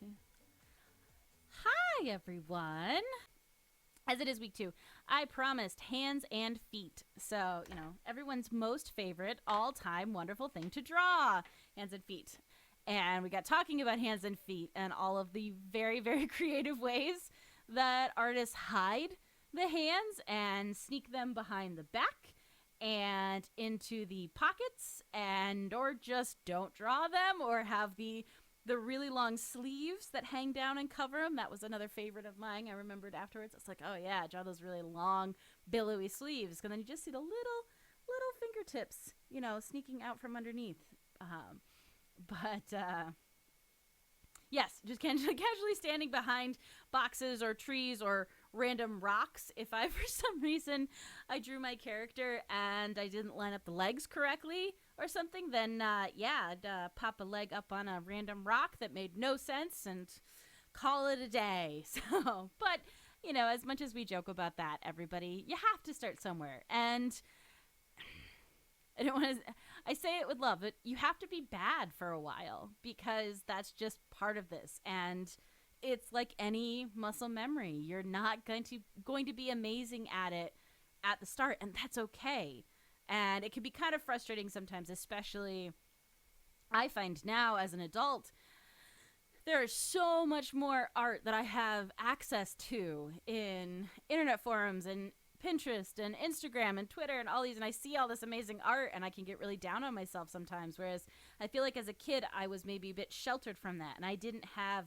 2. Hi, everyone. As it is week 2, I promised hands and feet. So, everyone's most favorite, all-time wonderful thing to draw, hands and feet. And we got talking about hands and feet and all of the very, very creative ways that artists hide the hands and sneak them behind the back and into the pockets, and or just don't draw them, or have the really long sleeves that hang down and cover them. That was another favorite of mine. I remembered afterwards. It's like, oh yeah, draw those really long, billowy sleeves, and then you just see the little fingertips, sneaking out from underneath. Yes, just casually standing behind boxes or trees or random rocks. If I, for some reason, I drew my character and I didn't line up the legs correctly or something, then I'd pop a leg up on a random rock that made no sense and call it a day. So, but, as much as we joke about that, everybody, you have to start somewhere. And I say it with love, but you have to be bad for a while, because that's just part of this. And it's like any muscle memory. You're not going to be amazing at it at the start, and that's okay. And it can be kind of frustrating sometimes, especially I find now as an adult, there is so much more art that I have access to in internet forums and Pinterest and Instagram and Twitter and all these, and I see all this amazing art, and I can get really down on myself sometimes, whereas I feel like as a kid I was maybe a bit sheltered from that, and I didn't have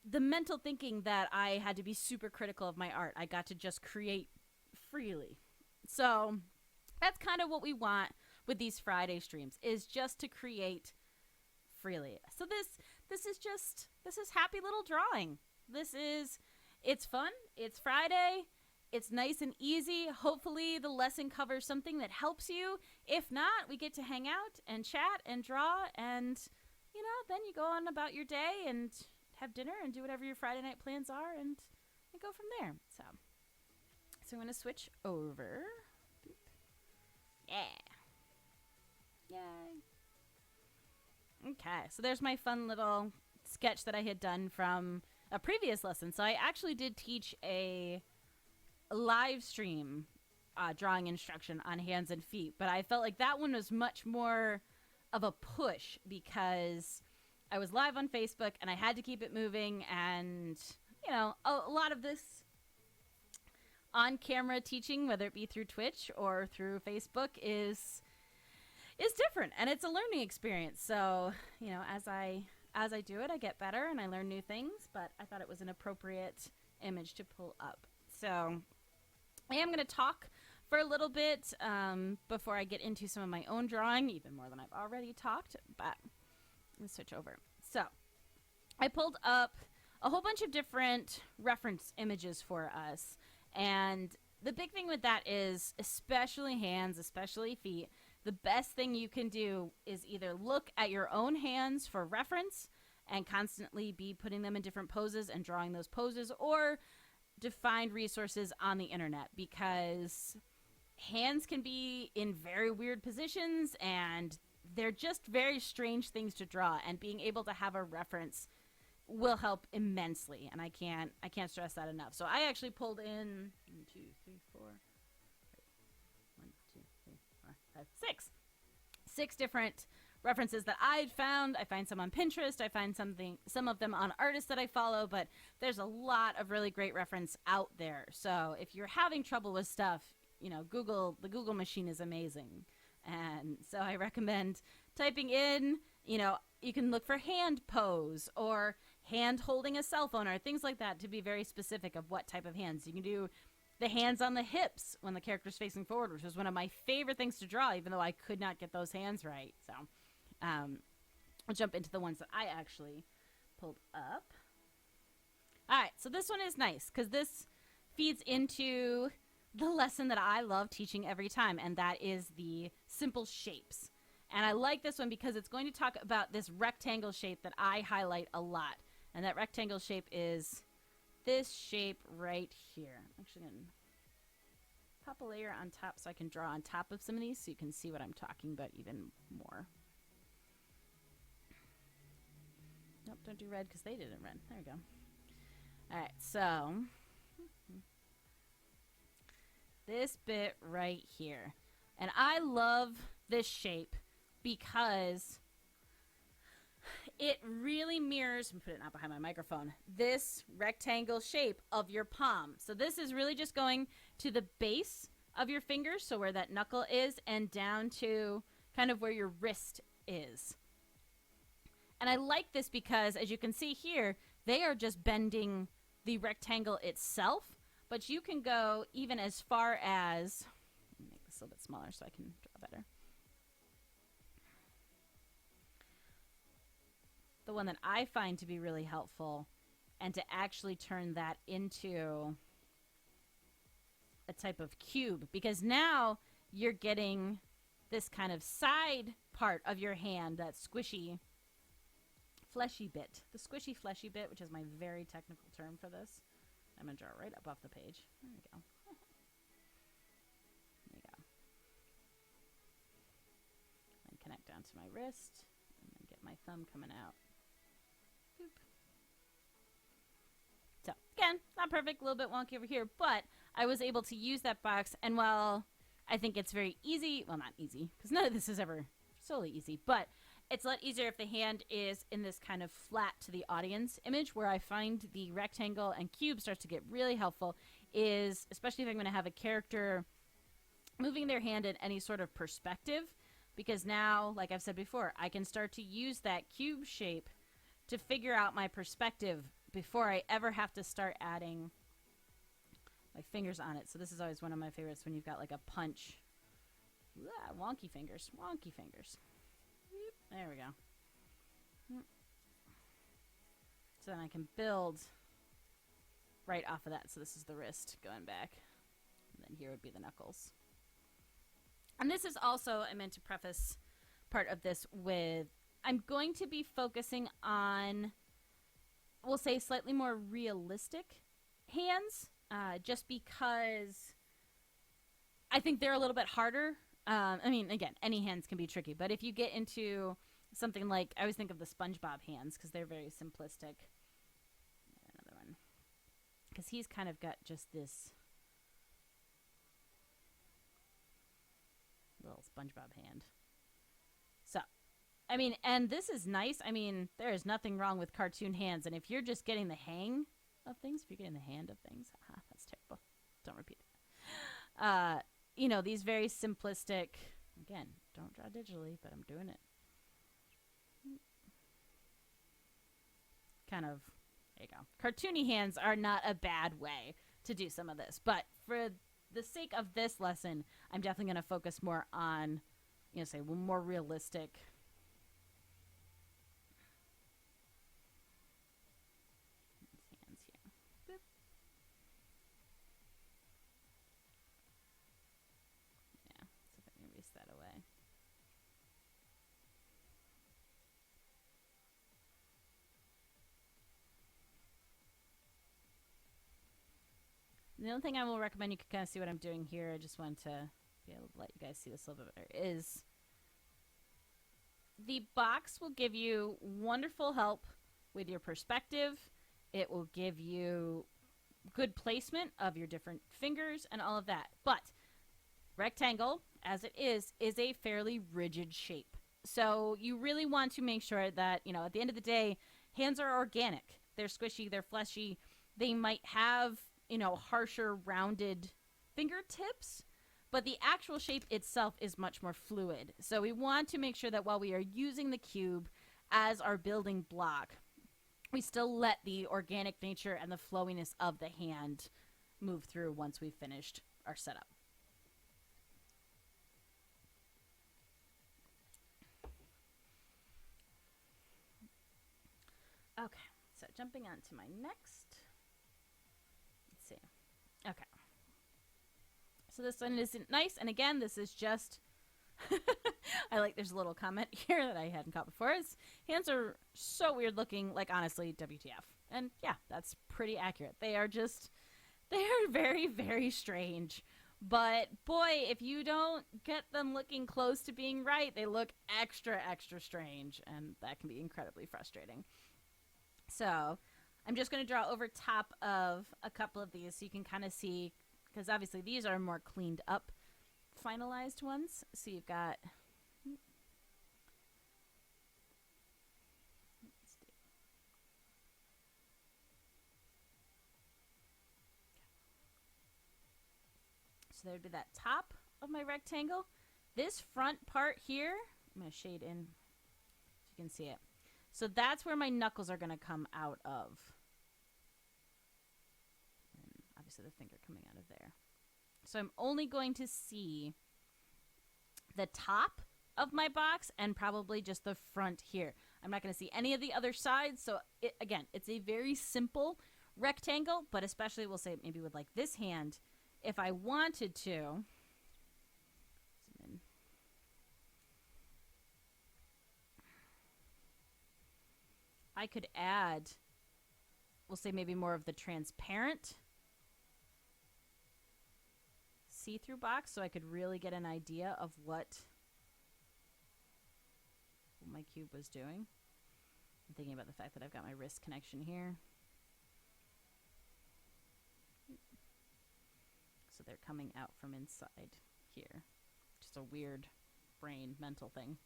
the mental thinking that I had to be super critical of my art. I got to just create freely. So that's kind of what we want with these Friday streams, is just to create freely. So this is happy little drawing. It's fun. It's Friday. It's nice and easy. Hopefully the lesson covers something that helps you. If not, we get to hang out and chat and draw, and then you go on about your day and have dinner and do whatever your Friday night plans are, and go from there. So I'm going to switch over. Boop. Yeah. Yay. Okay, so there's my fun little sketch that I had done from a previous lesson. So I actually did teach a live stream drawing instruction on hands and feet, but I felt like that one was much more of a push, because I was live on Facebook and I had to keep it moving, and a lot of this on camera teaching, whether it be through Twitch or through Facebook, is different, and it's a learning experience. So as I do it, I get better and I learn new things, but I thought it was an appropriate image to pull up. So I am going to talk for a little bit before I get into some of my own drawing, even more than I've already talked, but let's switch over. So I pulled up a whole bunch of different reference images for us, and the big thing with that is, especially hands, especially feet, the best thing you can do is either look at your own hands for reference and constantly be putting them in different poses and drawing those poses, or to find resources on the internet, because hands can be in very weird positions and they're just very strange things to draw, and being able to have a reference will help immensely, and I can't stress that enough. So I actually pulled in 6 different references that I'd found. I find some on Pinterest. I find some of them on artists that I follow, but there's a lot of really great reference out there. So if you're having trouble with stuff, the Google machine is amazing. And so I recommend typing in, you can look for hand pose or hand holding a cell phone or things like that, to be very specific of what type of hands. You can do the hands on the hips when the character's facing forward, which was one of my favorite things to draw, even though I could not get those hands right. So I'll jump into the ones that I actually pulled up. All right, so this one is nice because this feeds into the lesson that I love teaching every time, and that is the simple shapes. And I like this one because it's going to talk about this rectangle shape that I highlight a lot. And that rectangle shape is this shape right here. I'm actually going to pop a layer on top so I can draw on top of some of these so you can see what I'm talking about even more. Don't do red because they didn't red. There we go. All right, so this bit right here. And I love this shape because it really mirrors, and put it not behind my microphone, this rectangle shape of your palm. So this is really just going to the base of your fingers, so where that knuckle is, and down to kind of where your wrist is. And I like this because, as you can see here, they are just bending the rectangle itself, but you can go even as far as, let me make this a little bit smaller so I can draw better. The one that I find to be really helpful, and to actually turn that into a type of cube, because now you're getting this kind of side part of your hand, that squishy, fleshy bit. The squishy, fleshy bit, which is my very technical term for this. I'm going to draw right up off the page. There we go. There you go. And connect down to my wrist, and then get my thumb coming out. Boop. So, again, not perfect, a little bit wonky over here, but I was able to use that box, and while I think it's very easy, well, not easy, because none of this is ever solely easy, but it's a lot easier if the hand is in this kind of flat to the audience image. Where I find the rectangle and cube starts to get really helpful is, especially if I'm going to have a character moving their hand in any sort of perspective, because now, like I've said before, I can start to use that cube shape to figure out my perspective before I ever have to start adding my fingers on it. So this is always one of my favorites, when you've got like a punch. Wonky fingers, wonky fingers. There we go. So then I can build right off of that. So this is the wrist going back, and then here would be the knuckles. And this is also, I meant to preface part of this with, I'm going to be focusing on, we'll say, slightly more realistic hands, just because I think they're a little bit harder. I mean, again, any hands can be tricky, but if you get into something like, I always think of the SpongeBob hands because they're very simplistic. Another one, because he's kind of got just this little SpongeBob hand. So, I mean, and this is nice. I mean, there is nothing wrong with cartoon hands, and if you're just getting the hang of things, if you're getting the hand of things, that's terrible. Don't repeat it. You know, these very simplistic, again, don't draw digitally, but I'm doing it. Kind of, there you go. Cartoony hands are not a bad way to do some of this, but for the sake of this lesson, I'm definitely going to focus more on, you know, say, more realistic hands here. Boop. Yeah, so if I can erase that away. The only thing I will recommend, you can kind of see what I'm doing here, I just want to be able to let you guys see this a little bit better, is the box will give you wonderful help with your perspective. It will give you good placement of your different fingers and all of that. But rectangle, as it is a fairly rigid shape. So you really want to make sure that, you know, at the end of the day, hands are organic. They're squishy, they're fleshy. They might have, you know, harsher, rounded fingertips, but the actual shape itself is much more fluid. So we want to make sure that while we are using the cube as our building block, we still let the organic nature and the flowiness of the hand move through once we've finished our setup. Okay, so jumping on to my next. Let's see. Okay. So this one isn't nice, and again, this is just I like, there's a little comment here that I hadn't caught before. His hands are so weird looking, like, honestly, WTF. And yeah, that's pretty accurate. They are very, very strange. But boy, if you don't get them looking close to being right, they look extra, extra strange, and that can be incredibly frustrating. So I'm just going to draw over top of a couple of these so you can kind of see, because obviously these are more cleaned up, finalized ones. So you've got, so there'd be that top of my rectangle. This front part here, I'm going to shade in so you can see it. So that's where my knuckles are going to come out of. And obviously the finger coming out of there. So I'm only going to see the top of my box and probably just the front here. I'm not going to see any of the other sides. So again, it's a very simple rectangle, but especially we'll say maybe with like this hand, if I wanted to, zoom in. I could add, we'll say maybe more of the transparent see-through box so I could really get an idea of what my cube was doing. I'm thinking about the fact that I've got my wrist connection here. So they're coming out from inside here. Just a weird brain mental thing.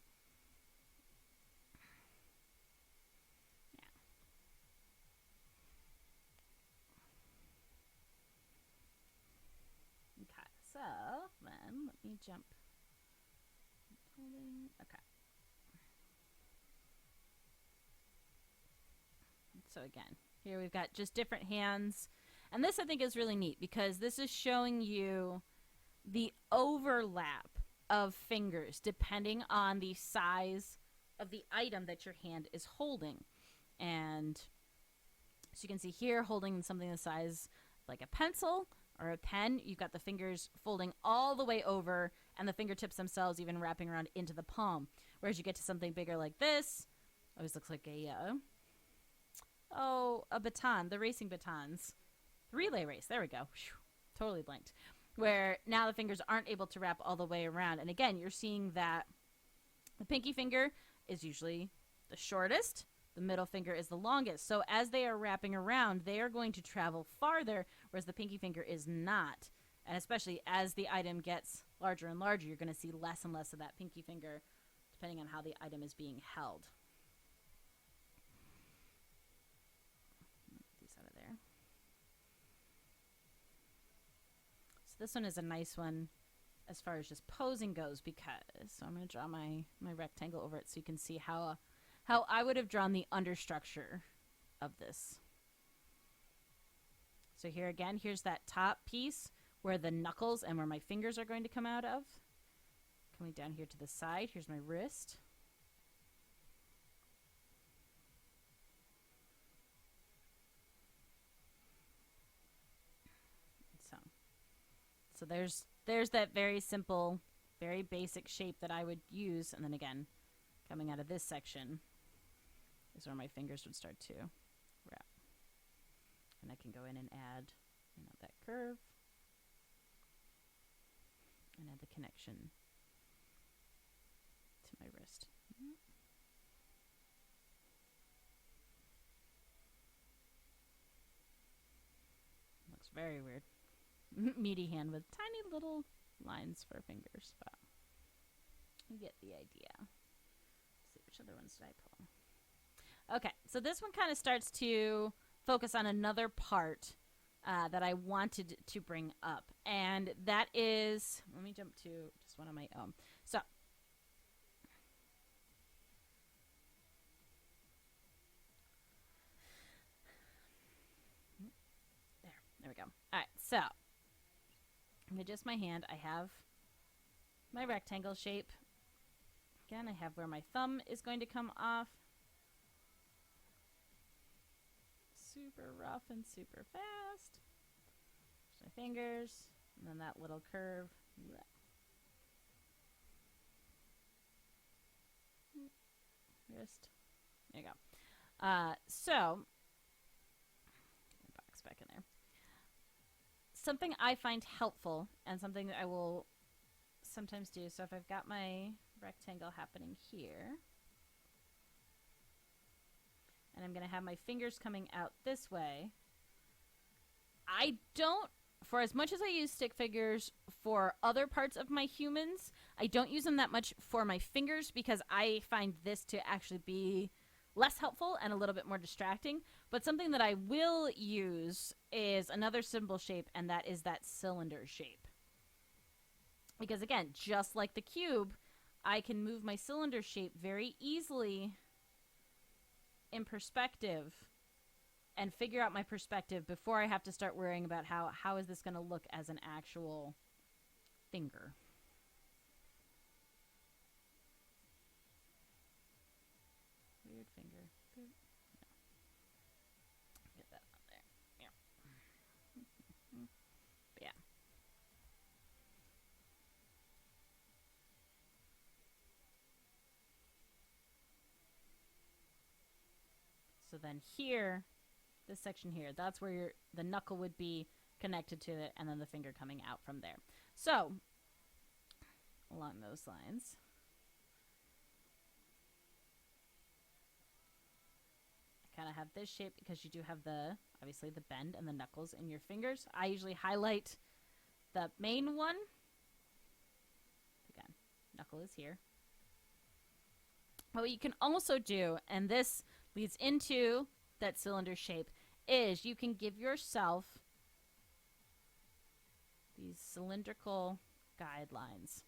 Yeah. Okay, so then let me jump. Okay. So again, here we've got just different hands. And this I think is really neat because this is showing you the overlap of fingers depending on the size of the item that your hand is holding. And so you can see here holding something the size like a pencil or a pen, you've got the fingers folding all the way over and the fingertips themselves even wrapping around into the palm. Whereas you get to something bigger like this, always looks like a baton, the racing batons. Relay race, there we go. Whew, totally blanked. Where now the fingers aren't able to wrap all the way around. And again, you're seeing that the pinky finger is usually the shortest. The middle finger is the longest. So as they are wrapping around, they are going to travel farther, whereas the pinky finger is not. And especially as the item gets larger and larger, you're going to see less and less of that pinky finger, depending on how the item is being held. Get these out of there. So this one is a nice one as far as just posing goes because, so I'm going to draw my rectangle over it so you can see how I would have drawn the understructure of this. So here again, here's that top piece where the knuckles and where my fingers are going to come out of. Coming down here to the side, here's my wrist. So there's that very simple, very basic shape that I would use. And then again, coming out of this section is where my fingers would start to wrap. And I can go in and add, that curve. And add the connection to my wrist. Looks very weird. Meaty hand with tiny little lines for fingers, but you get the idea. Let's see, which other ones did I pull? Okay, so this one kind of starts to focus on another part that I wanted to bring up, and that is, let me jump to just one of my own. So there we go. All right, so with just my hand, I have my rectangle shape. Again, I have where my thumb is going to come off. Super rough and super fast. There's my fingers, and then that little curve. Wrist. There you go. So, box back in there. Something I find helpful and something that I will sometimes do. So if I've got my rectangle happening here, and And I'm going to have my fingers coming out this way. I don't, for as much as I use stick figures for other parts of my humans, I don't use them that much for my fingers because I find this to actually be less helpful and a little bit more distracting. But something that I will use is another symbol shape, and that is that cylinder shape. Because again, just like the cube, I can move my cylinder shape very easily in perspective and figure out my perspective before I have to start worrying about how is this going to look as an actual finger. Weird finger. No. Get that on there. Yeah. Yeah. So then here, this section here, that's where the knuckle would be connected to it, and then the finger coming out from there. So, along those lines, I kind of have this shape because you do have obviously the bend and the knuckles in your fingers. I usually highlight the main one. Again, knuckle is here. But what you can also do, and this leads into that cylinder shape, is you can give yourself these cylindrical guidelines.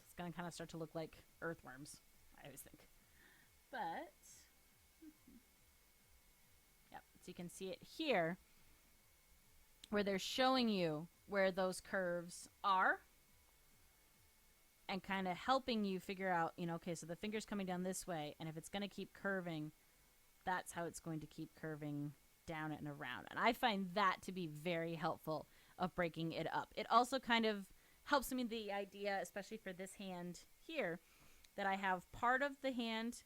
It's going to kind of start to look like earthworms, I always think. But, yep, so you can see it here where they're showing you where those curves are and kind of helping you figure out, okay, so the finger's coming down this way, and if it's going to keep curving, that's how it's going to keep curving down and around. And I find that to be very helpful of breaking it up. It also kind of helps me the idea, especially for this hand here, that I have part of the hand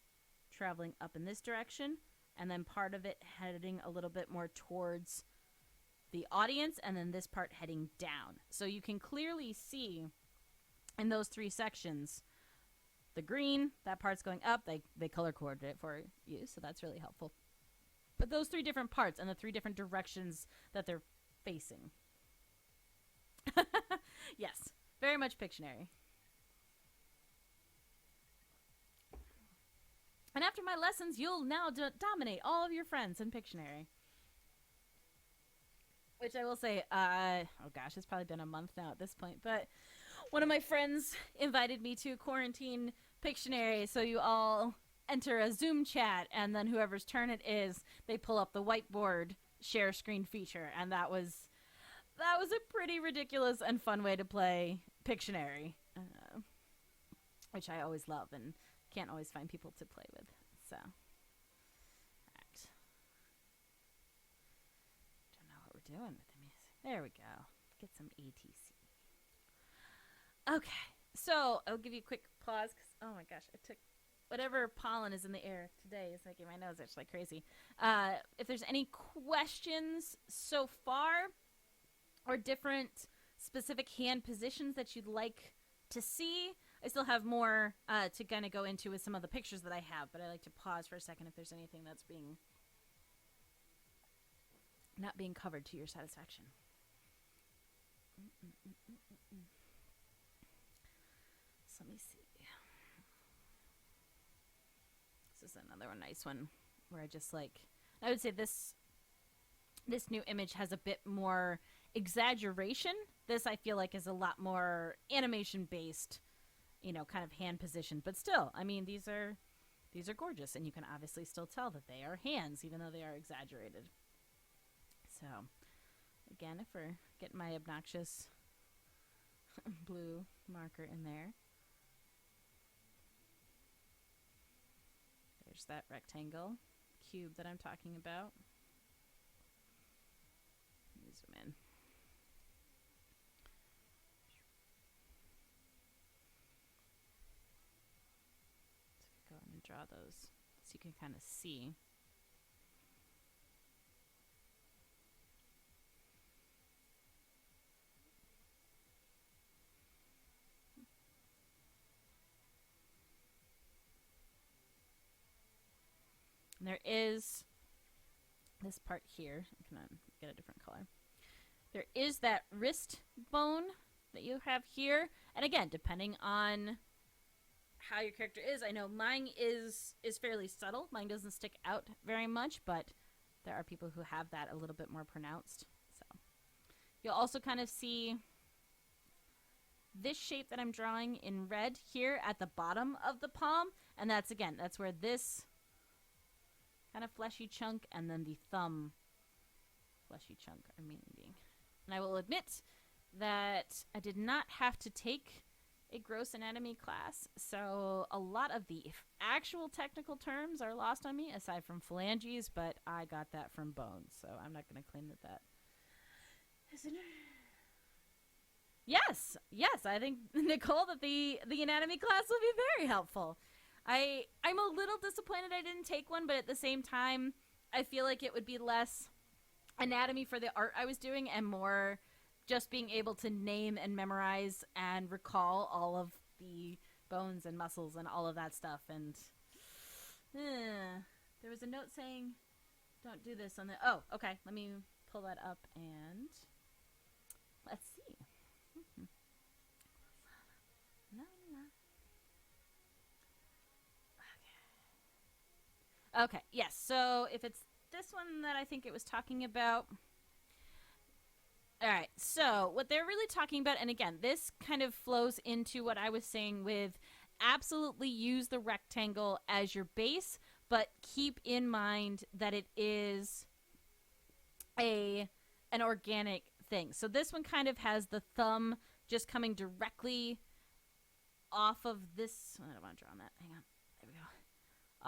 traveling up in this direction and then part of it heading a little bit more towards the audience and then this part heading down. So you can clearly see in those three sections, the green, that part's going up. They color coordinate it for you, so that's really helpful. But those three different parts and the three different directions that they're facing. Yes, very much Pictionary. And after my lessons, you'll now dominate all of your friends in Pictionary. Which I will say, oh gosh, it's probably been a month now at this point, but one of my friends invited me to quarantine Pictionary, so you all enter a Zoom chat, and then whoever's turn it is, they pull up the whiteboard share screen feature, and that was a pretty ridiculous and fun way to play Pictionary, which I always love and can't always find people to play with. So, alright. Don't know what we're doing with the music. There we go. Get some ATC. Okay, so I'll give you a quick pause because, oh my gosh, I took whatever pollen is in the air today is making my nose itch like crazy. If there's any questions so far or different specific hand positions that you'd like to see, I still have more to kind of go into with some of the pictures that I have, but I like to pause for a second if there's anything that's not being covered to your satisfaction. So let me see. This is another nice one where I would say this new image has a bit more exaggeration. This I feel like is a lot more animation based, kind of hand position. But still, I mean, these are gorgeous, and you can obviously still tell that they are hands, even though they are exaggerated. So, again, if we're getting my obnoxious blue marker in there. There's that rectangle cube that I'm talking about. Let me zoom in. So go ahead and draw those so you can kind of see. And there is this part here, I'm going to get a different color. There is that wrist bone that you have here. And again, depending on how your character is, I know mine is fairly subtle. Mine doesn't stick out very much, but there are people who have that a little bit more pronounced. So you'll also kind of see this shape that I'm drawing in red here at the bottom of the palm. And that's, again, that's where this kind of fleshy chunk and then the thumb fleshy chunk are meeting. And I will admit that I did not have to take a gross anatomy class, so a lot of the actual technical terms are lost on me, aside from phalanges, but I got that from bones, so I'm not going to claim that is an... Yes, I think, Nicole, that the anatomy class will be very helpful. I'm a little disappointed I didn't take one, but at the same time, I feel like it would be less anatomy for the art I was doing and more just being able to name and memorize and recall all of the bones and muscles and all of that stuff. And there was a note saying, don't do this on the... Oh, okay. Let me pull that up and let's see. Okay, yes. So if it's this one that I think it was talking about... All right, so what they're really talking about, and again, this kind of flows into what I was saying with absolutely use the rectangle as your base, but keep in mind that it is an organic thing. So this one kind of has the thumb just coming directly off of this. I don't want to draw on that. Hang on. There we go.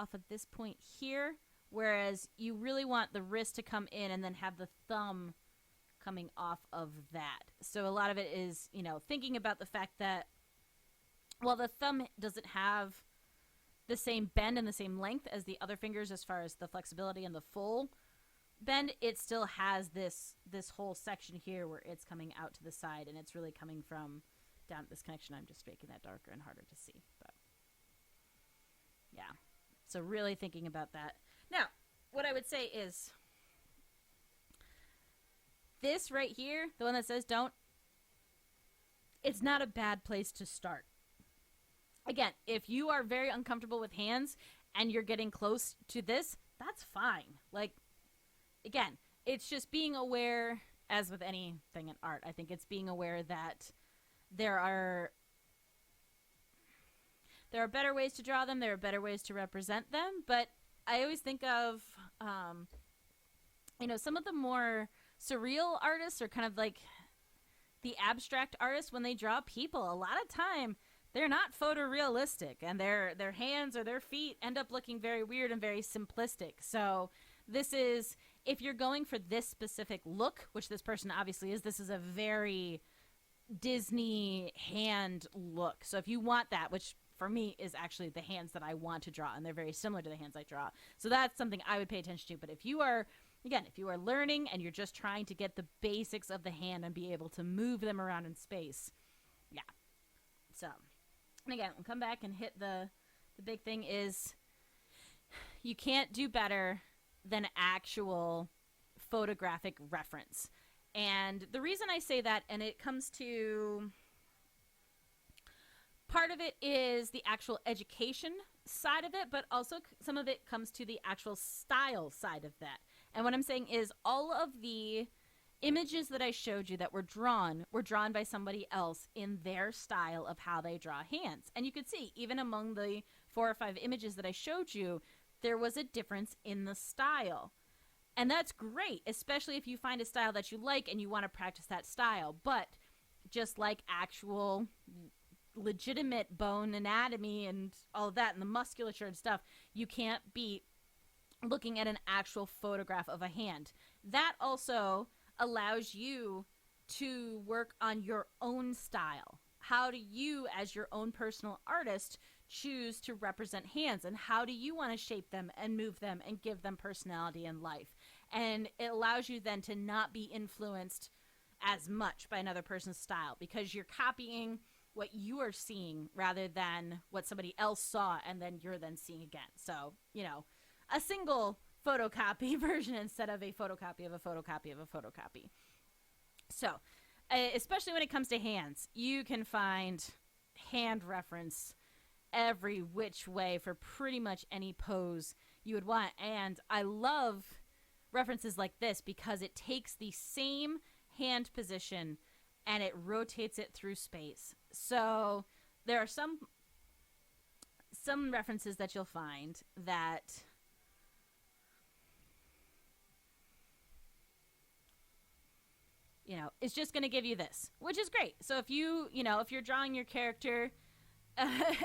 Off of this point here, whereas you really want the wrist to come in and then have the thumb coming off of that. So a lot of it is, thinking about the fact that while the thumb doesn't have the same bend and the same length as the other fingers as far as the flexibility and the full bend, it still has this whole section here where it's coming out to the side and it's really coming from down this connection. I'm just making that darker and harder to see. But yeah. So really thinking about that. Now, what I would say is this right here, the one that says don't, it's not a bad place to start. Again, if you are very uncomfortable with hands and you're getting close to this, that's fine. Like, again, it's just being aware, as with anything in art, I think it's being aware that there are better ways to draw them, there are better ways to represent them, but I always think of, some of the more surreal artists or kind of like the abstract artists, when they draw people, a lot of time they're not photorealistic and their hands or their feet end up looking very weird and very simplistic. So this is, if you're going for this specific look, which this person obviously is, this is a very Disney hand look. So if you want that, which for me is actually the hands that I want to draw, and they're very similar to the hands I draw. So that's something I would pay attention to. But if you are, again, if you are learning and you're just trying to get the basics of the hand and be able to move them around in space, yeah. So, and again, we'll come back and hit the big thing is you can't do better than actual photographic reference. And the reason I say that, and it comes to... part of it is the actual education side of it, but also some of it comes to the actual style side of that. And what I'm saying is all of the images that I showed you that were drawn by somebody else in their style of how they draw hands. And you could see, even among the 4 or 5 images that I showed you, there was a difference in the style. And that's great, especially if you find a style that you like and you want to practice that style. But just like actual legitimate bone anatomy and all of that and the musculature and stuff, you can't be looking at an actual photograph of a hand. That also allows you to work on your own style. How do you, as your own personal artist, choose to represent hands, and how do you want to shape them and move them and give them personality and life? And it allows you then to not be influenced as much by another person's style, because you're copying what you are seeing rather than what somebody else saw and then you're then seeing again. So, a single photocopy version instead of a photocopy of a photocopy of a photocopy. So, especially when it comes to hands, you can find hand reference every which way for pretty much any pose you would want. And I love references like this because it takes the same hand position and it rotates it through space. So there are some references that you'll find that is just going to give you this, which is great. So if if you're drawing your character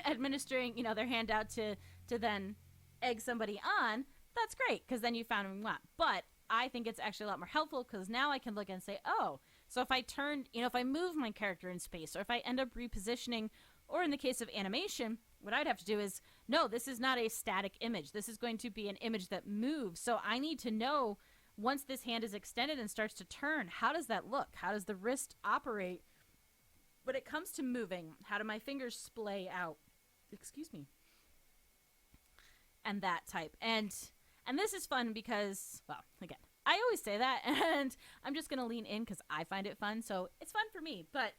administering, their hand out to then egg somebody on, that's great because then you found what you want. But I think it's actually a lot more helpful because now I can look and say, oh, so if I if I move my character in space, or if I end up repositioning, or in the case of animation, what I'd have to do is, no, this is not a static image. This is going to be an image that moves. So I need to know, once this hand is extended and starts to turn, how does that look? How does the wrist operate when it comes to moving? How do my fingers splay out? Excuse me. And that type. And this is fun because, well, again, I always say that, and I'm just going to lean in because I find it fun. So it's fun for me. But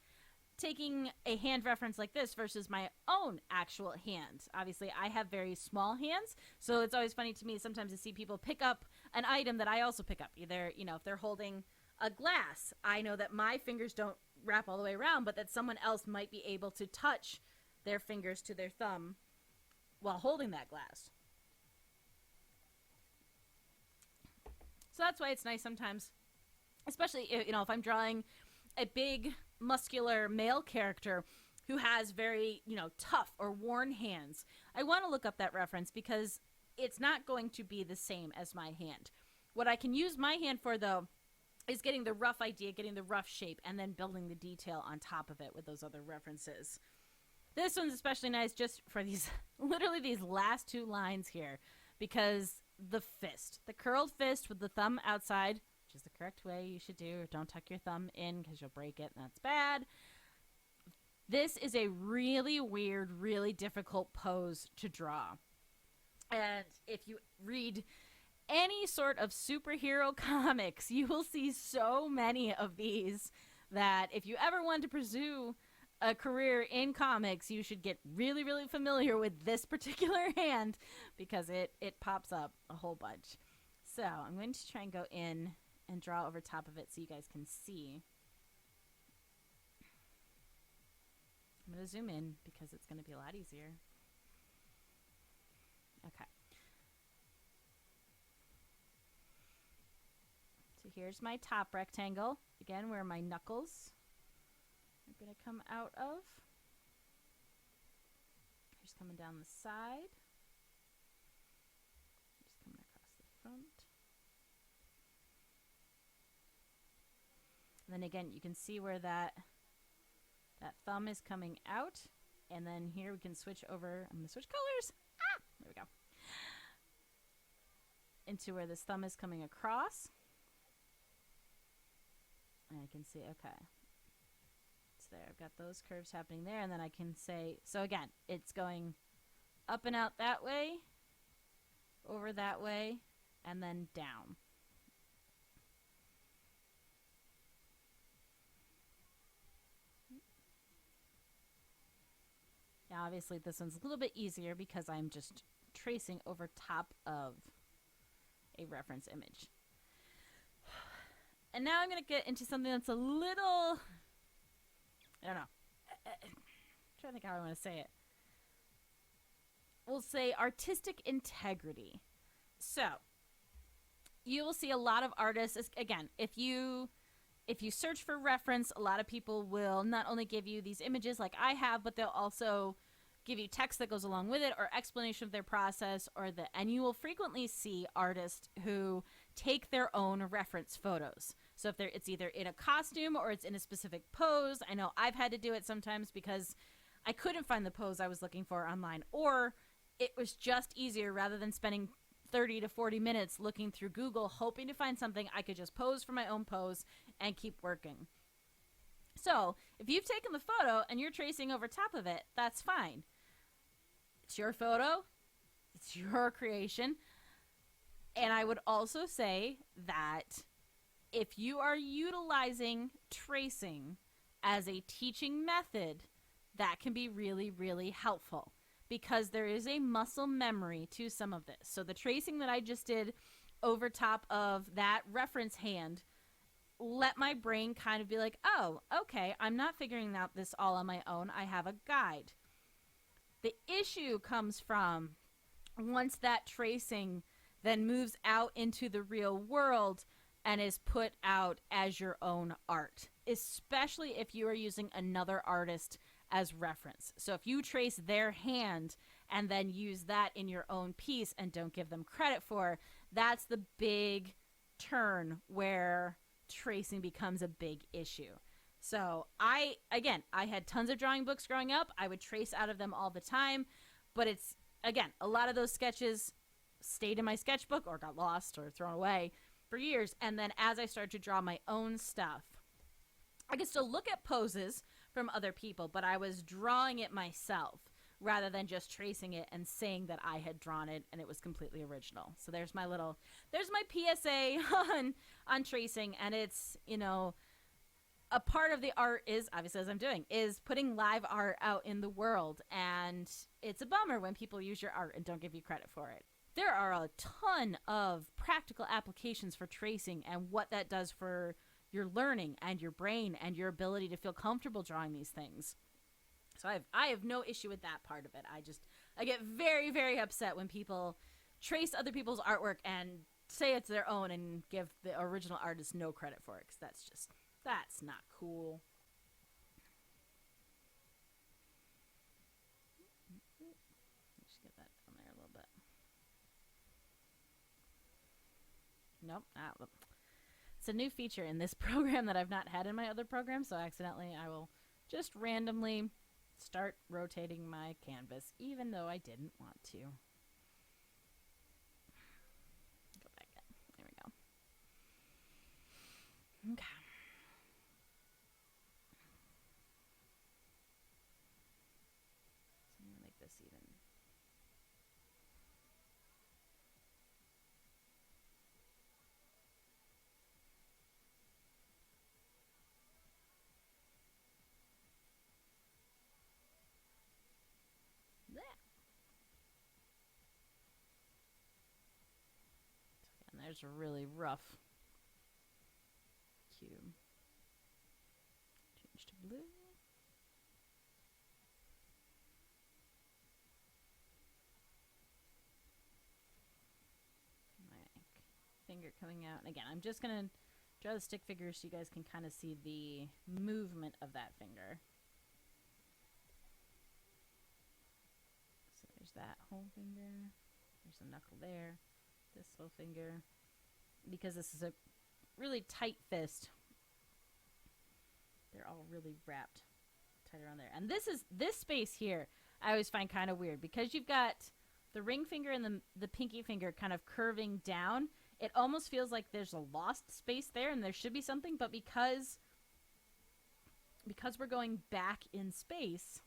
taking a hand reference like this versus my own actual hand. Obviously, I have very small hands, so it's always funny to me sometimes to see people pick up an item that I also pick up. Either, if they're holding a glass, I know that my fingers don't wrap all the way around, but that someone else might be able to touch their fingers to their thumb while holding that glass. So that's why it's nice sometimes, especially if I'm drawing a big muscular male character who has very, tough or worn hands. I want to look up that reference because it's not going to be the same as my hand. What I can use my hand for, though, is getting the rough idea, getting the rough shape, and then building the detail on top of it with those other references. This one's especially nice just for literally these last two lines here, because the curled fist with the thumb outside, which is the correct way you should do. Don't tuck your thumb in because you'll break it, and that's bad. This is a really weird, really difficult pose to draw. And if you read any sort of superhero comics, you will see so many of these that if you ever want to pursue a career in comics, you should get really, really familiar with this particular hand because it pops up a whole bunch. So I'm going to try and go in and draw over top of it so you guys can see. I'm going to zoom in because it's going to be a lot easier. Okay. So here's my top rectangle. Again, where my knuckles are going to come out of. Here's coming down the side. Just coming across the front. And then again, you can see where that thumb is coming out. And then here we can switch over. I'm going to switch colors. There we go. Into where this thumb is coming across. And I can see, okay. It's there. I've got those curves happening there. And then I can say, so again, it's going up and out that way, over that way, and then down. Now, obviously, this one's a little bit easier because I'm just tracing over top of a reference image. And now I'm going to get into something that's a little, I don't know. I'm trying to think how I want to say it. We'll say artistic integrity. So, you will see a lot of artists, again, if you search for reference, a lot of people will not only give you these images like I have, but they'll also give you text that goes along with it or explanation of their process and you will frequently see artists who take their own reference photos. So if it's either in a costume or it's in a specific pose. I know I've had to do it sometimes because I couldn't find the pose I was looking for online, or it was just easier rather than spending 30 to 40 minutes looking through Google hoping to find something. I could just pose for my own pose and keep working. So if you've taken the photo and you're tracing over top of it, that's fine. It's your photo. It's your creation. And I would also say that if you are utilizing tracing as a teaching method, that can be really, really helpful because there is a muscle memory to some of this. So the tracing that I just did over top of that reference hand let my brain kind of be like, oh, okay, I'm not figuring out this all on my own. I have a guide. The issue comes from once that tracing then moves out into the real world and is put out as your own art, especially if you are using another artist as reference. So if you trace their hand and then use that in your own piece and don't give them credit for, that's the big turn where tracing becomes a big issue. So I had tons of drawing books growing up. I would trace out of them all the time, but it's, again, a lot of those sketches stayed in my sketchbook or got lost or thrown away for years. And then as I started to draw my own stuff, I could still look at poses from other people, but I was drawing it myself rather than just tracing it and saying that I had drawn it and it was completely original. So there's my PSA on tracing, and it's, a part of the art is, obviously, as I'm doing, is putting live art out in the world, and it's a bummer when people use your art and don't give you credit for it. There are a ton of practical applications for tracing and what that does for your learning and your brain and your ability to feel comfortable drawing these things. So I have no issue with that part of it. I get very, very upset when people trace other people's artwork and say it's their own and give the original artist no credit for it, because that's not cool. Just get that on there a little bit. Nope. It's a new feature in this program that I've not had in my other programs, so accidentally I will just randomly start rotating my canvas, even though I didn't want to. Go back in. There we go. Okay. So I'm going to make this even. And there's a really rough cube. Change to blue. My finger coming out. And again, I'm just going to draw the stick figure so you guys can kind of see the movement of that finger. So there's that whole finger. There's a knuckle there. This little finger. Because this is a really tight fist, they're all really wrapped tight around there. And this space here I always find kind of weird, because you've got the ring finger and the pinky finger kind of curving down. It almost feels like there's a lost space there and there should be something, but because we're going back in space,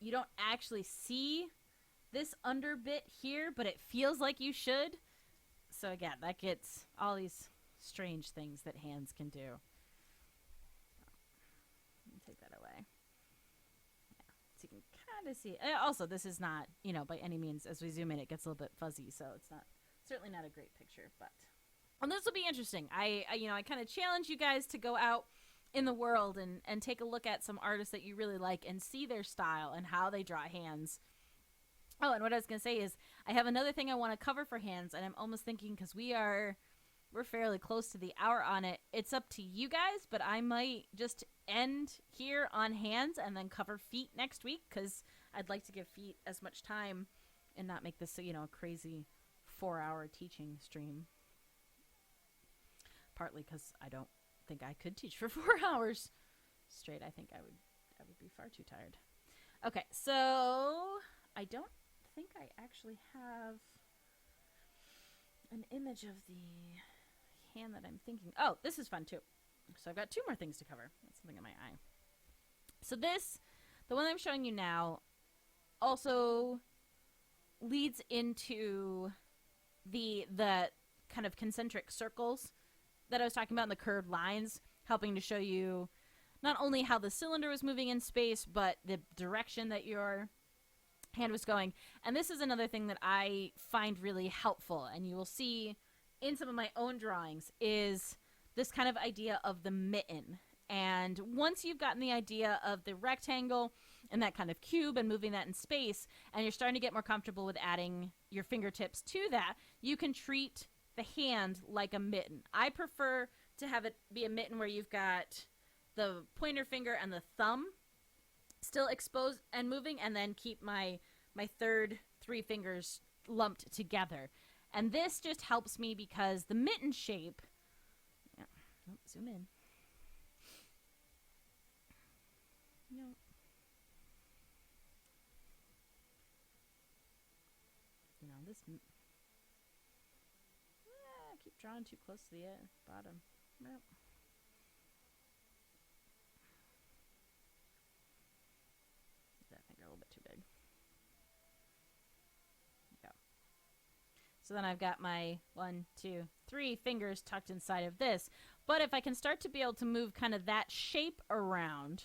you don't actually see this under bit here, but it feels like you should. So again, that gets all these strange things that hands can do. Take that away. Yeah. So you can kind of see. Also, this is not, by any means, as we zoom in, it gets a little bit fuzzy, so it's certainly not a great picture. But and this will be interesting. I kind of challenge you guys to go out in the world and take a look at some artists that you really like and see their style and how they draw hands. Oh, and what I was going to say is I have another thing I want to cover for hands, and I'm almost thinking, because we're fairly close to the hour on it, it's up to you guys, but I might just end here on hands and then cover feet next week, because I'd like to give feet as much time and not make this, a crazy 4-hour teaching stream. Partly because I don't think I could teach for 4 hours straight. I think I would be far too tired. Okay, so I don't think I actually have an image of the hand that I'm thinking. Oh, this is fun too. So I've got 2 more things to cover. That's something in my eye. So the one I'm showing you now, also leads into the kind of concentric circles that I was talking about in the curved lines, helping to show you not only how the cylinder was moving in space, but the direction that your hand was going. And this is another thing that I find really helpful, and you will see in some of my own drawings, is this kind of idea of the mitten. And once you've gotten the idea of the rectangle and that kind of cube and moving that in space, and you're starting to get more comfortable with adding your fingertips to that, you can treat the hand like a mitten. I prefer to have it be a mitten where you've got the pointer finger and the thumb still exposed and moving, and then keep my third 3 fingers lumped together. And this just helps me because the mitten shape, zoom in. No. This. I keep drawing too close to the bottom. Nope. That finger a little bit too big. Go. So then I've got my 1, 2, 3 fingers tucked inside of this. But if I can start to be able to move kind of that shape around,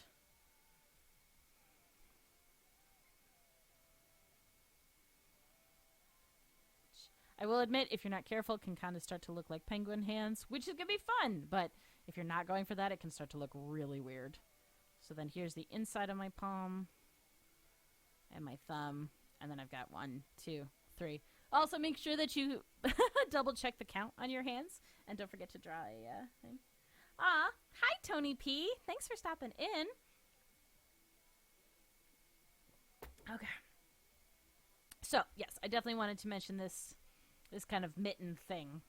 I will admit, if you're not careful, it can kind of start to look like penguin hands, which is going to be fun. But if you're not going for that, it can start to look really weird. So then here's the inside of my palm and my thumb. And then I've got 1, 2, 3. Also, make sure that you double check the count on your hands. And don't forget to draw a thing. Hi, Tony P. Thanks for stopping in. Okay. So, yes, I definitely wanted to mention this kind of mitten thing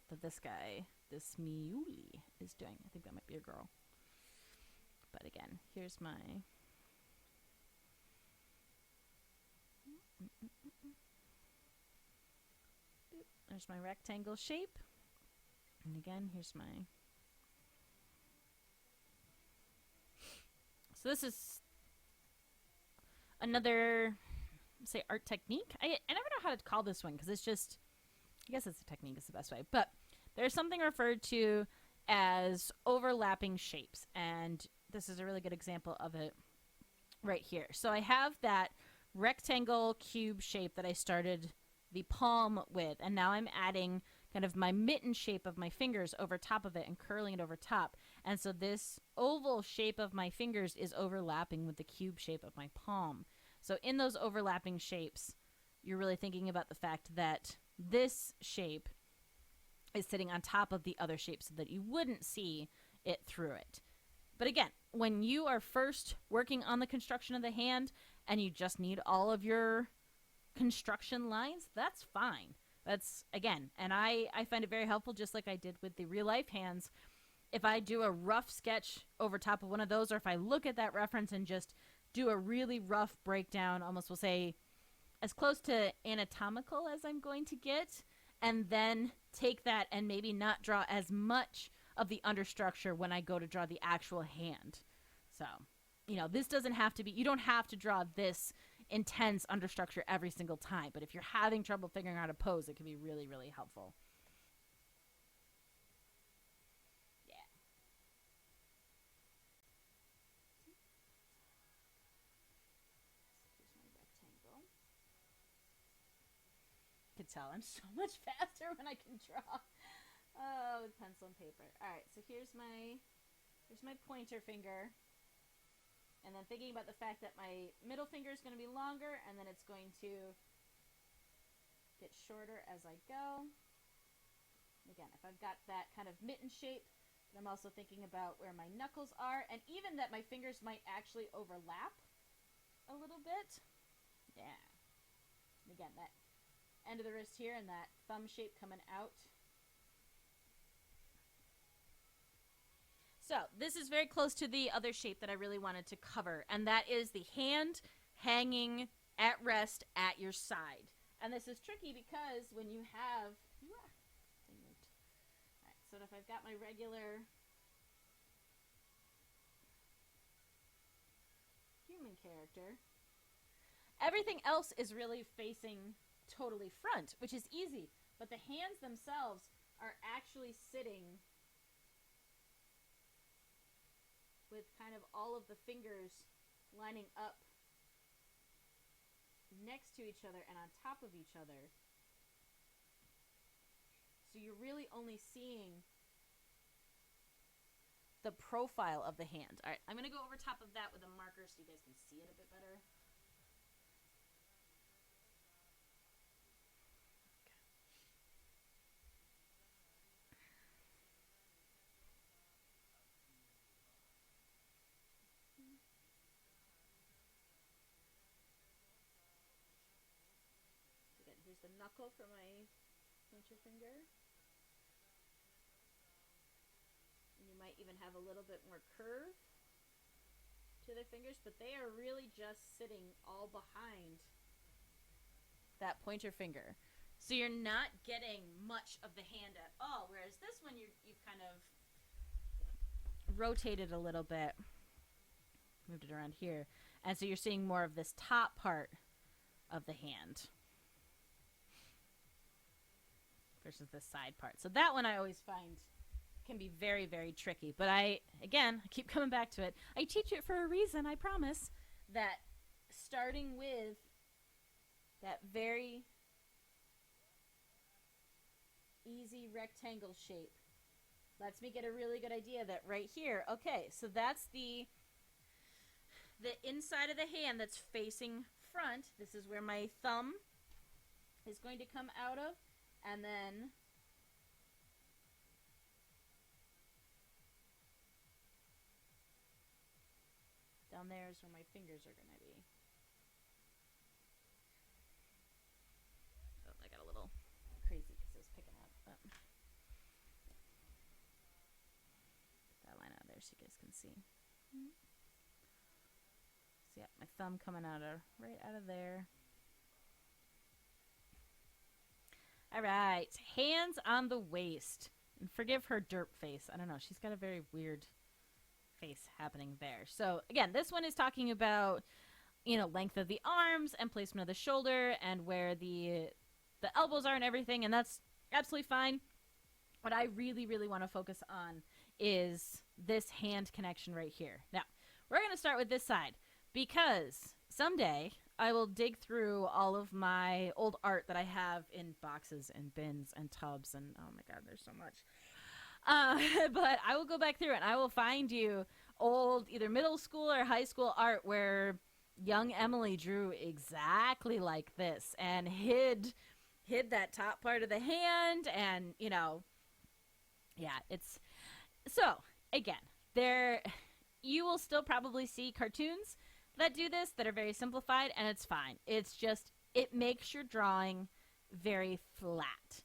that this guy, this Miuli, is doing. I think that might be a girl. But again, here's my... There's my rectangle shape. And again, here's my... So this is another... say art technique. I never know how to call this one because it's just, I guess it's a technique is the best way, but there's something referred to as overlapping shapes, and this is a really good example of it right here. So I have that rectangle cube shape that I started the palm with, and now I'm adding kind of my mitten shape of my fingers over top of it and curling it over top, and so this oval shape of my fingers is overlapping with the cube shape of my palm. So in those overlapping shapes, you're really thinking about the fact that this shape is sitting on top of the other shape so that you wouldn't see it through it. But again, when you are first working on the construction of the hand and you just need all of your construction lines, that's fine. That's, again, and I find it very helpful, just like I did with the real life hands. If I do a rough sketch over top of one of those, or if I look at that reference and just do a really rough breakdown, almost we'll say as close to anatomical as I'm going to get, and then take that and maybe not draw as much of the understructure when I go to draw the actual hand. So, this doesn't have to be, you don't have to draw this intense understructure every single time, but if you're having trouble figuring out a pose, it can be really, really helpful. Could tell I'm so much faster when I can draw with pencil and paper. All right, so here's my pointer finger, and then thinking about the fact that my middle finger is going to be longer, and then it's going to get shorter as I go. Again, if I've got that kind of mitten shape, but I'm also thinking about where my knuckles are, and even that my fingers might actually overlap a little bit. Yeah. And again, that end of the wrist here and that thumb shape coming out. So this is very close to the other shape that I really wanted to cover, and that is the hand hanging at rest at your side. And this is tricky because when you have... Alright, so if I've got my regular human character, Everything else is really facing totally front, which is easy. But the hands themselves are actually sitting with kind of all of the fingers lining up next to each other and on top of each other. So you're really only seeing the profile of the hand. All right, I'm going to go over top of that with a marker so you guys can see it a bit better. So again, here's the knuckle for my pointer finger. And you might even have a little bit more curve to their fingers, but they are really just sitting all behind that pointer finger. So you're not getting much of the hand at all, whereas this one you've kind of rotated a little bit, moved it around here, and so you're seeing more of this top part of the hand versus this side part. So that one I always find can be very, very tricky. But I keep coming back to it. I teach it for a reason, I promise. That starting with that very easy rectangle shape lets me get a really good idea that right here, okay, so that's the inside of the hand that's facing front. This is where my thumb is going to come out of, and then down there is where my fingers are going to be. Oh, I got a little crazy because it was picking up. But that line out there so you guys can see. So yeah, my thumb coming out of right out of there. All right, hands on the waist. And forgive her derp face. I don't know. She's got a very weird face happening there. So again, this one is talking about, length of the arms and placement of the shoulder and where the elbows are and everything, and that's absolutely fine. What I really, really want to focus on is this hand connection right here. Now, we're going to start with this side because someday I will dig through all of my old art that I have in boxes and bins and tubs, and oh my god, there's so much. But I will go back through and I will find you old either middle school or high school art where young Emily drew exactly like this and hid that top part of the hand, and it's so again, you will still probably see cartoons that do this that are very simplified, and it's fine. It's just it makes your drawing very flat.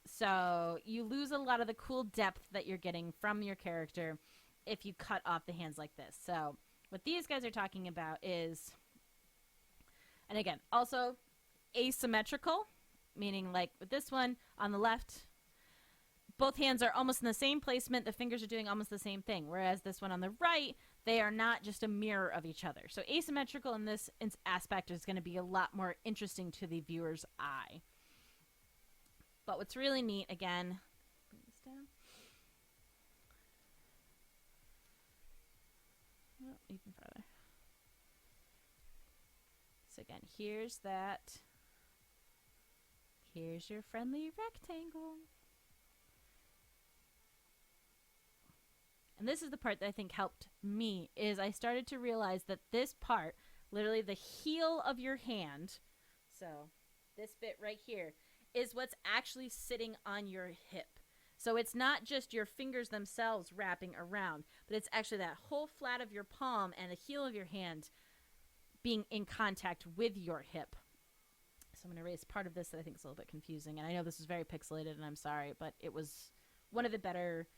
So you lose a lot of the cool depth that you're getting from your character if you cut off the hands like this. So what these guys are talking about is, and again, also asymmetrical, meaning like with this one on the left, both hands are almost in the same placement. The fingers are doing almost the same thing. Whereas this one on the right, they are not just a mirror of each other. So asymmetrical in this aspect is going to be a lot more interesting to the viewer's eye. But what's really neat, again, bring this down. Oh, even farther. So again, here's your friendly rectangle. And this is the part that I think helped me, is I started to realize that this part, literally the heel of your hand, so this bit right here, is what's actually sitting on your hip. So it's not just your fingers themselves wrapping around, but it's actually that whole flat of your palm and the heel of your hand being in contact with your hip. So I'm going to erase part of this that I think is a little bit confusing. And I know this is very pixelated, and I'm sorry, but it was one of the better,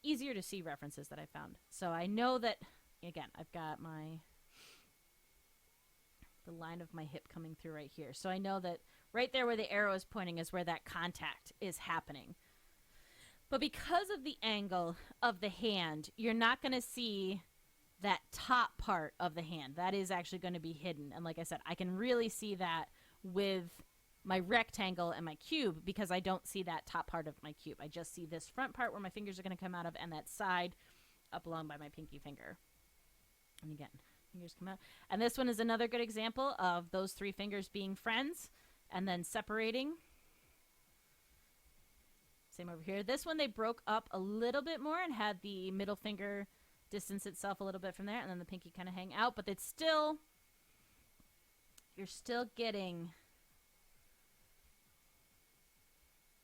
easier to see references that I found. So I know that, again, I've got the line of my hip coming through right here. So I know that right there where the arrow is pointing is where that contact is happening. But because of the angle of the hand, you're not going to see that top part of the hand. That is actually going to be hidden. And like I said, I can really see that with my rectangle and my cube because I don't see that top part of my cube. I just see this front part where my fingers are going to come out of and that side up along by my pinky finger. And again, fingers come out. And this one is another good example of those three fingers being friends and then separating. Same over here. This one they broke up a little bit more and had the middle finger distance itself a little bit from there and then the pinky kind of hang out, but it's still, you're still getting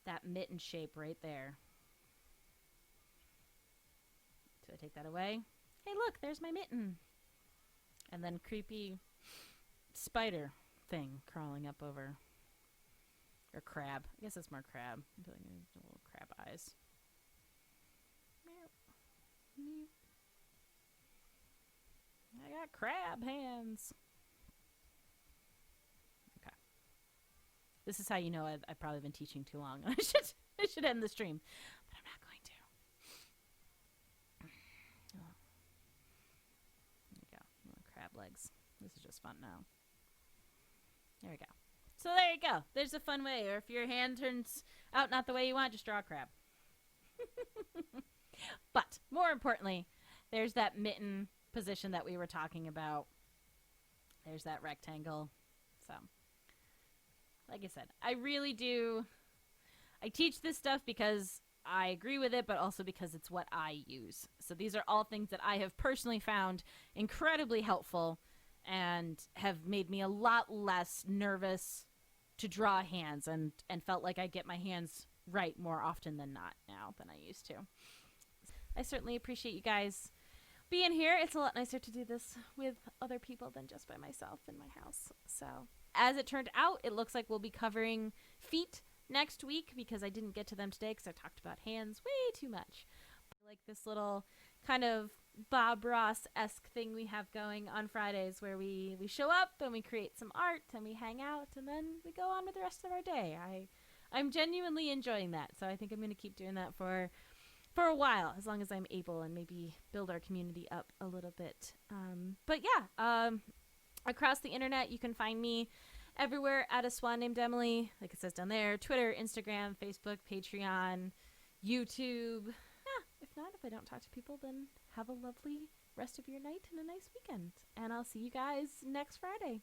that mitten shape right there. So I take that away. Hey, look, there's my mitten. And then creepy spider thing crawling up over. Or crab. I guess it's more crab. I feel like little crab eyes. I got crab hands. Okay. This is how you know I've probably been teaching too long. I should end the stream. But I'm not going to. Oh. There we go. Little crab legs. This is just fun now. There we go. So there you go. There's a fun way. Or if your hand turns out not the way you want, just draw a crab. But more importantly, there's that mitten position that we were talking about. There's that rectangle. So, like I said, I really do. I teach this stuff because I agree with it, but also because it's what I use. So these are all things that I have personally found incredibly helpful and have made me a lot less nervous to draw hands and felt like I get my hands right more often than not now than I used to. I certainly appreciate you guys being here. It's a lot nicer to do this with other people than just by myself in my house. So as it turned out, it looks like we'll be covering feet next week because I didn't get to them today because I talked about hands way too much. Like this little kind of Bob Ross-esque thing we have going on Fridays where we show up and we create some art and we hang out and then we go on with the rest of our day. I'm genuinely enjoying that, so I think I'm going to keep doing that for a while, as long as I'm able, and maybe build our community up a little bit. But yeah, across the internet, you can find me everywhere at a swan named Emily. Like it says down there, Twitter, Instagram, Facebook, Patreon, YouTube. Yeah, if not, if I don't talk to people, then have a lovely rest of your night and a nice weekend. And I'll see you guys next Friday.